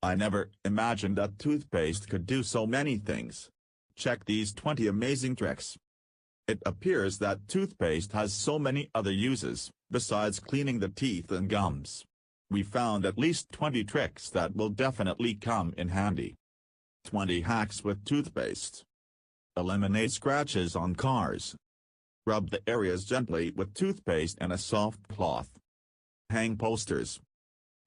I never imagined that toothpaste could do so many things. Check these 20 amazing tricks. It appears that toothpaste has so many other uses, besides cleaning the teeth and gums. We found at least 20 tricks that will definitely come in handy. 20 hacks with toothpaste. Eliminate scratches on cars. Rub the areas gently with toothpaste and a soft cloth. Hang posters.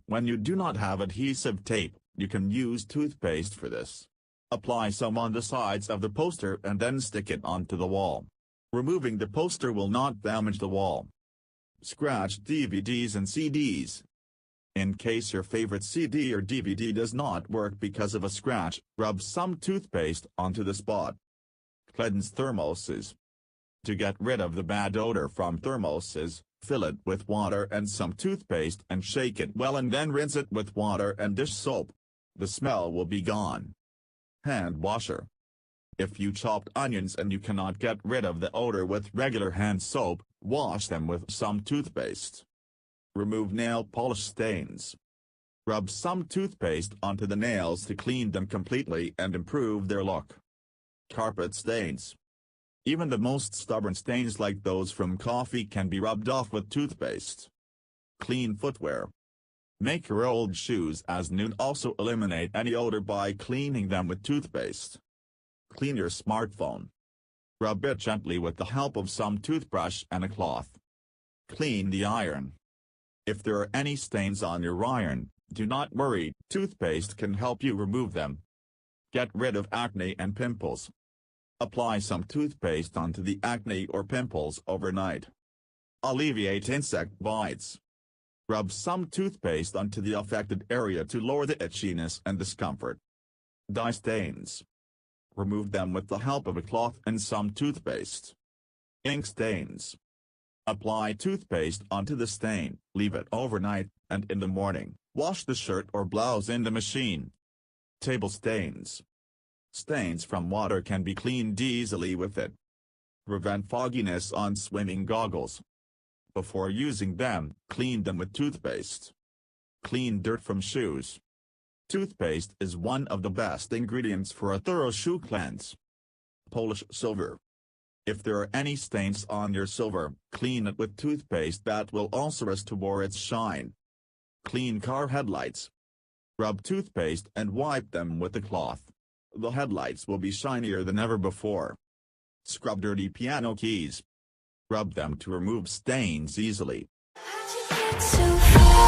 When you do not have adhesive tape, you can use toothpaste for this. Apply some on the sides of the poster and then stick it onto the wall. Removing the poster will not damage the wall. Scratch DVDs and CDs. In case your favorite CD or DVD does not work because of a scratch, rub some toothpaste onto the spot. Cleanse thermoses. To get rid of the bad odor from thermoses, fill it with water and some toothpaste and shake it well and then rinse it with water and dish soap. The smell will be gone. Hand washer. If you chopped onions and you cannot get rid of the odor with regular hand soap, wash them with some toothpaste. Remove nail polish stains. Rub some toothpaste onto the nails to clean them completely and improve their look. Carpet stains. Even the most stubborn stains like those from coffee can be rubbed off with toothpaste. Clean footwear. Make your old shoes as new. Also eliminate any odor by cleaning them with toothpaste. Clean your smartphone. Rub it gently with the help of some toothbrush and a cloth. Clean the iron. If there are any stains on your iron, do not worry, toothpaste can help you remove them. Get rid of acne and pimples. Apply some toothpaste onto the acne or pimples overnight. Alleviate insect bites. Rub some toothpaste onto the affected area to lower the itchiness and discomfort. Dye stains. Remove them with the help of a cloth and some toothpaste. Ink stains. Apply toothpaste onto the stain, leave it overnight, and in the morning, wash the shirt or blouse in the machine. Table stains. Stains from water can be cleaned easily with it. Prevent fogginess on swimming goggles. Before using them, clean them with toothpaste. Clean dirt from shoes. Toothpaste is one of the best ingredients for a thorough shoe cleanse. Polish silver. If there are any stains on your silver, clean it with toothpaste that will also restore its shine. Clean car headlights. Rub toothpaste and wipe them with a cloth. The headlights will be shinier than ever before. Scrub dirty piano keys. Rub them to remove stains easily. How'd you get so far?